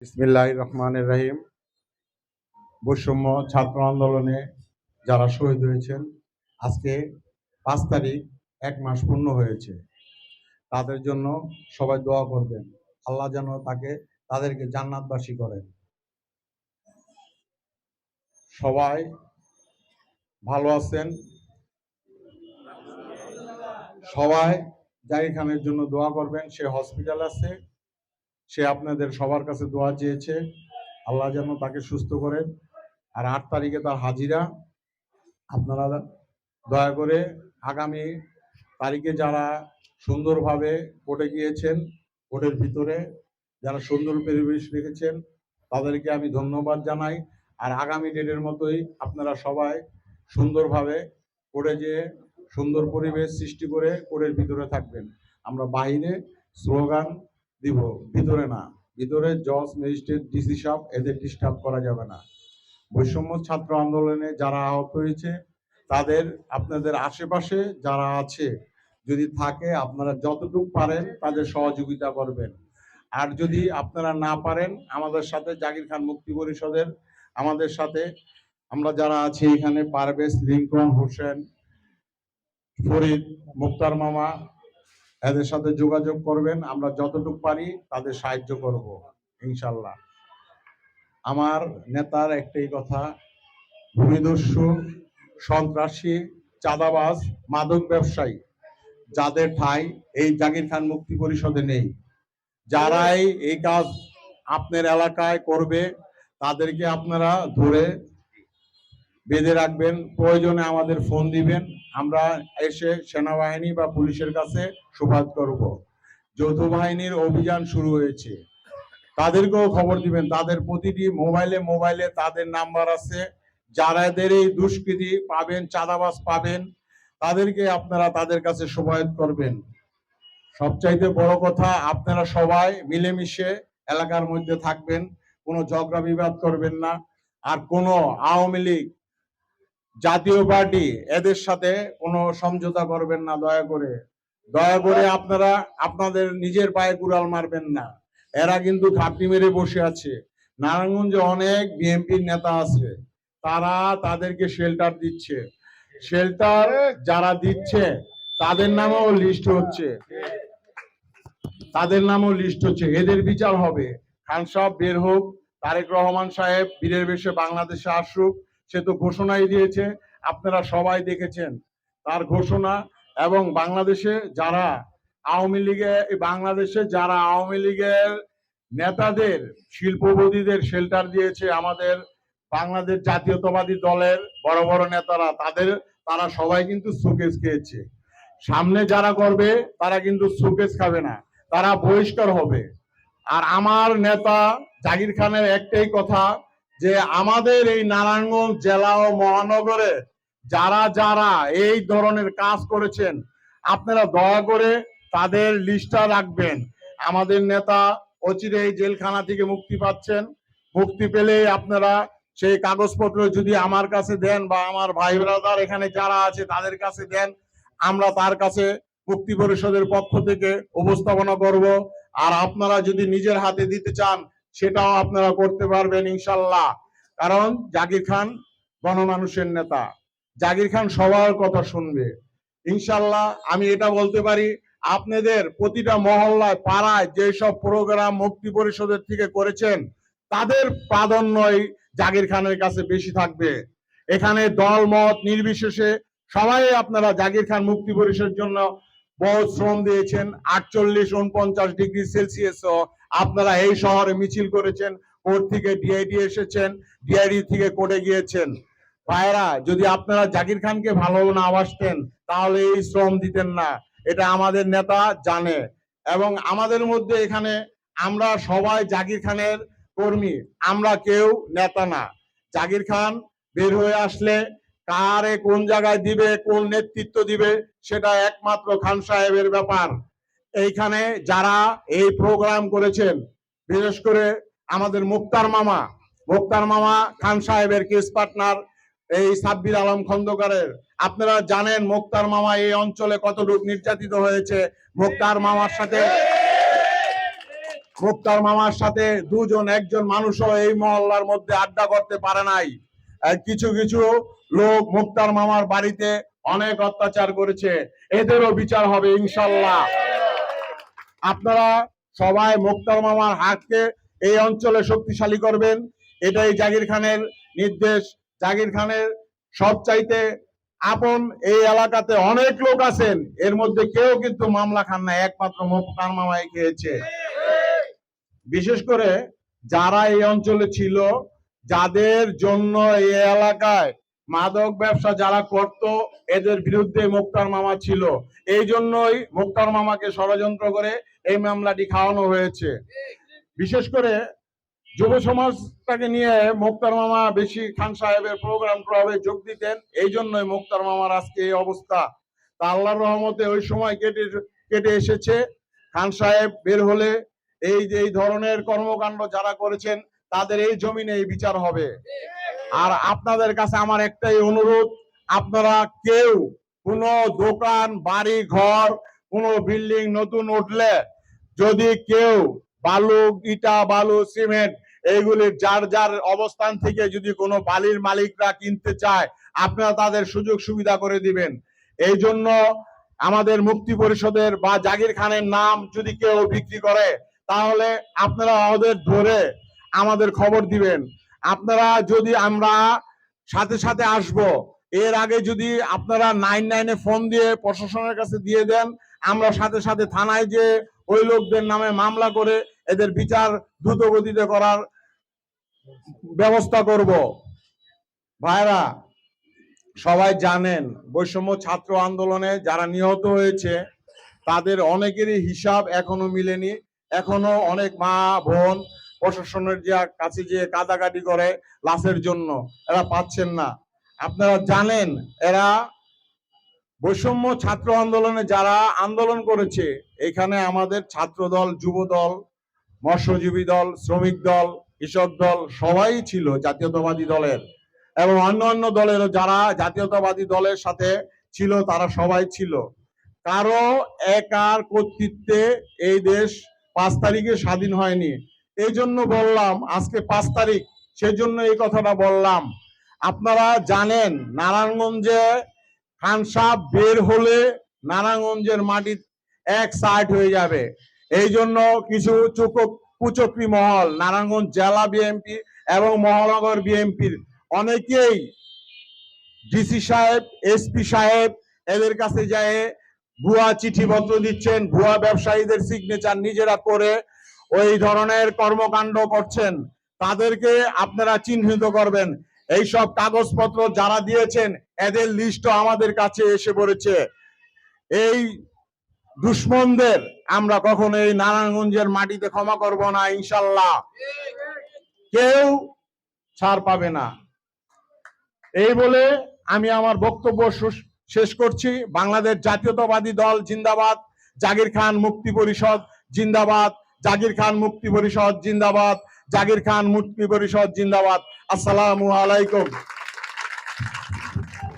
বিসমিল্লাহির রহমানির রহিম। বৈষম্য ছাত্র আন্দোলনে যারা শহীদ হয়েছেন, আজকে 5 তারিখ 1 মাস পূর্ণ হয়েছে। তাদের জন্য সবাই দোয়া করবেন, আল্লাহ যেন তাদেরকে জান্নাতবাসী করেন। সবাই ভালো আছেন? সবাই জাহির খানের জন্য দোয়া করবেন। সে হসপিটাল আছে, সে আপনাদের সবার কাছে দোয়া চেয়েছে, আল্লাহ যেন তাকে সুস্থ করেন। আর 8 তারিখে তার হাজিরা। আপনারা দয়া করে আগামী তারিখে যারা সুন্দরভাবে কোর্টে গিয়েছেন, কোর্টের ভিতরে যারা সুন্দর পরিবেশ রেখেছেন, তাদেরকে আমি ধন্যবাদ জানাই। আর আগামী ডেটের মতোই আপনারা সবাই সুন্দরভাবে কোর্টে যেয়ে সুন্দর পরিবেশ সৃষ্টি করে কোর্টের ভিতরে থাকবেন। আমরা বাহিরে স্লোগান দিব, ভিতরে না। ভিতরে জজ, ম্যাজিস্ট্রেট, ডিসি সাহেব এদের ডিস্টার্ব করা যাবে না। বৈষম্য ছাত্র আন্দোলনে যারা আহত হয়েছে, তাদের আপনাদের আশেপাশে যারা আছে যদি থাকে, আপনারা যতটুকু পারেন তাদের সহযোগিতা করবেন। আর যদি আপনারা না পারেন, আমাদের সাথে জাকির খান মুক্তি পরিষদের আমাদের সাথে আমরা যারা আছি এখানে, পারভেজ, লিঙ্কন, হোসেন, ফরিদ, মুক্তার মামা, এদের সাথে যোগাযোগ করবেন। আমরা যতটুকু পারি তাদের সাহায্য করব ইনশাল্লাহ। আমার নেতার একটাই কথা, ভূমিদস্যু, সন্ত্রাসী, চাঁদাবাজ, মাদক ব্যবসায়ী যাদের ঠাঁই এই জাকির খান মুক্তি পরিষদে নেই। যারাই এই কাজ আপনার এলাকায় করবে, তাদেরকে আপনারা ধরে বেঁধে রাখবেন। প্রয়োজনে আমাদের ফোন দিবেন, আমরা এসে সেনাবাহিনী বা পুলিশের কাছে সুপারিশ করব। যৌথ বাহিনীর অভিযান শুরু হয়েছে, তাদেরকেও খবর দিবেন। তাদের প্রতিটি মোবাইলে তাদের নাম্বার আছে। যারাদের এই দুষ্কৃতি পাবেন, চাঁদাবাজ পাবেন, তাদেরকে আপনারা তাদের কাছে সুপারিশ করবেন। সবচাইতে বড় কথা, আপনারা সবাই মিলেমিশে এলাকার মধ্যে থাকবেন, কোনো ঝগড়া বিবাদ করবেন না। আর কোনো আওয়ামী লীগ, জাতীয় পার্টি এদের সাথে কোনো সমঝোতা করবেন না। দয়া করে আপনারা আপনাদের নিজের পায়ে কুড়াল মারবেন না। এরা কিন্তু ঘাপটি মেরে বসে আছে। নারায়ণগঞ্জে অনেক বিএনপির নেতা আছে, তারা তাদেরকে শেল্টার দিচ্ছে। শেল্টার যারা দিচ্ছে তাদের নামেও লিস্ট হচ্ছে, এদের বিচার হবে। খান সাহেব বের হোক, তারেক রহমান সাহেব বীরের বেশে বাংলাদেশে আসুক, সে তো ঘোষণাই দিয়েছে, আপনারা সবাই দেখেছেন তার ঘোষণা। এবং বাংলাদেশে যারা আওয়ামী লীগের নেতাদের, শিল্পপতিদের শেল্টার দিয়েছে, আমাদের বাংলাদেশ জাতীয়তাবাদী দলের বড় বড় নেতারা, তারা সবাই কিন্তু সুকেস খেয়েছে। সামনে যারা করবে তারা কিন্তু সুকেস খাবে না, তারা বহিষ্কার হবে। আর আমার নেতা জাকির খানের একটাই কথা, যে আমাদের এই নারায়ণগঞ্জ জেলা ও মহানগরে যারা যারা এই ধরনের কাজ করেছেন, আপনারা দয়া করে তাদের লিস্টটা রাখবেন। আমাদের নেতা অচিরেই জেলখানা থেকে মুক্তি পাচ্ছেন। মুক্তি পেলেই আপনারা সেই কাগজপত্র যদি আমার কাছে দেন বা আমার ভাই ব্রাদার এখানে যারা আছে তাদের কাছে দেন, আমরা তার কাছে মুক্তি পরিষদের পক্ষ থেকে উপস্থাপনা করব। আর আপনারা যদি নিজের হাতে দিতে চান, সেটাও আপনারা করতে পারবেন ইনশাল্লাহ। কারণ জাকির খান গণমানুষের নেতা, জাকির খান সবার কথা শুনবে ইনশাল্লাহ। আমি এটা বলতে পারি, আপনাদের প্রতিটা মহল্লায়, পাড়ায় যেসব প্রোগ্রাম মুক্তি পরিষদের থেকে করেছেন, তাদের প্রাধান্যই জাকির খানের কাছে বেশি থাকবে। এখানে দল মত নির্বিশেষে সবাই আপনারা জাকির খান মুক্তি পরিষদের জন্য বহু শ্রম দিয়েছেন। 48-49 ডিগ্রি সেলসিয়াস আপনারা এই শহরে মিছিল করেছেন, কোর্ট থেকে ডিআইডি এসেছেন, ডিআইডি থেকে কোর্টে গিয়েছেন। ভাইরা, যদি আপনারা জাকির খানকে ভালো না বাসতেন তাহলে এই শ্রম দিতেন না, এটা আমাদের নেতা জানে। এবং আমাদের মধ্যে এখানে আমরা সবাই জাকির খানের কর্মী, আমরা কেউ নেতা না। জাকির খান বের হয়ে আসলে কারে কোন জায়গায় দিবে, কোন নেতৃত্ব দিবে, সেটা একমাত্র খান সাহেবের ব্যাপার। এইখানে যারা এই প্রোগ্রাম করেছেন, বিশেষ করে আমাদের মুক্তার মামা খান সাহেবের কেস পার্টনার, এই সাব্বির আলম খন্দকারের, আপনারা জানেন মুক্তার মামা এই অঞ্চলে কতটুকু নির্যাতিত হয়েছে। মুক্তার মামার সাথে মুক্তার মামার সাথে একজন মানুষও এই মহল্লার মধ্যে আড্ডা করতে পারে নাই। কিছু কিছু লোক মুক্তার মামার বাড়িতে অনেক অত্যাচার করেছে, এদেরও বিচার হবে ইনশাল্লাহ। আপনারা সবাই মুক্তার মামার হাতকে এই অঞ্চলে শক্তিশালী করবেন, এটাই জাগির খানের নির্দেশ। জাগির খানের সবচাইতে আপন এই এলাকাতে অনেক লোক আছেন, এর মধ্যে কেউ কিন্তু মামলা খান না, একমাত্র মুক্তার মামাই খেয়েছে। বিশেষ করে যারা এই অঞ্চলে ছিল, যাদের জন্য এই এলাকায় মাদক ব্যবসা যারা করত, এদের বিরুদ্ধে মুক্তার মামা ছিল। এই জন্যই মুক্তার মামাকে ষড়যন্ত্র করে এই মামলাটি খাওয়ানো হয়েছে। বিশেষ করে যুব সমাজটাকে নিয়ে মুক্তার মামা বেশি খান সাহেবের প্রোগ্রাম ক্লাবে যোগ দিতেন, এই জন্যই মুক্তার মামার আজকে এই অবস্থা। তা আল্লাহর রহমতে ওই সময় কেটে এসেছে। খান সাহেব বের হলে এই ধরনের কর্মকাণ্ড যারা করেছেন তাদের এই জমিনে এই বিচার হবে। আর আপনাদের কাছে আমার একটাই অনুরোধ, আপনারা কেউ কোনো দোকান, বাড়ি, ঘর, কোনো বিল্ডিং নতুন উঠলে যদি কেউ বালু, ইটা, বালু, সিমেন্ট এইগুলি যার যার অবস্থান থেকে যদি কোনো বালির মালিকরা কিনতে চায়, আপনারা তাদের সুযোগ সুবিধা করে দিবেন। এই জন্য আমাদের মুক্তি পরিষদের বা জাগির খানের নাম যদি কেউ বিক্রি করে, তাহলে আপনারা ওদের ধরে আমাদের খবর দিবেন। আপনারা যদি আমরা সাথে সাথে আসব, এর আগে যদি আপনারা 99-এ ফোন দিয়ে প্রশাসনের কাছে দিয়ে দেন, আমরা সাথে সাথে থানায় যে ওই লোকদের নামে মামলা করে এদের বিচার দ্রুত গতিতে করার ব্যবস্থা করব। ভাইরা সবাই জানেন, বৈষম্য ছাত্র আন্দোলনে যারা নিহত হয়েছে তাদের অনেকেরই হিসাব এখনো মিলেনি। এখনো অনেক মা বোন প্রশাসনের কাছে যে কাদাকাটি করে লাশের জন্য, এরা পাচ্ছেন না। আপনারা জানেন, এরা বৈষম্য ছাত্র আন্দোলনে যারা আন্দোলন করেছে, এখানে আমাদের ছাত্র দল, যুব দল, মৎস্যজীবী দল, শ্রমিক দল, কৃষক দল সবাই ছিল জাতীয়তাবাদী দলের, এবং অন্যান্য দলেরও যারা জাতীয়তাবাদী দলের সাথে ছিল তারা সবাই ছিল। কারো একার কর্তৃত্বে এই দেশ 5 তারিখে স্বাধীন হয়নি। এই জন্য বললাম আজকে 5 তারিখ, সেজন্য এই কথাটা বললাম। আপনারা জানেন, নারায়ণগঞ্জে খান সাহেব বের হলে নারায়ণগঞ্জের মাটি এক সাইড হয়ে যাবে। এই জন্য কিছু কুচক্রী মহল, নারায়ণগঞ্জ জেলা বিএনপি এবং মহানগর বিএনপির অনেকেই ডিসি সাহেব, এসপি সাহেব এদের কাছে যায় ভুয়া চিঠিপত্র দিচ্ছেন, ভুয়া ব্যবসায়ীদের সিগনেচার নিজেরা করে ওই ধরনের কর্মকাণ্ড করছেন। তাদেরকে আপনারা চিহ্নিত করবেন। এইসব কাগজপত্র যারা দিয়েছেন এদের লিস্টও আমাদের কাছে এসে পড়েছে। এই দুশ্মনদের আমরা কখনো এই নারায়ণগঞ্জের মাটিতে ক্ষমা করব না, ইনশাল্লাহ। কেউ ছাড় পাবে না। এই বলে আমি আমার বক্তব্য শেষ করছি। বাংলাদেশ জাতীয়তাবাদী দল জিন্দাবাদ, জাগির খান মুক্তি পরিষদ জিন্দাবাদ, জাগির খান মুক্তি পরিষদ জিন্দাবাদ, জাগির খান মুক্তি পরিষদ জিন্দাবাদ। আসসালামু আলাইকুম।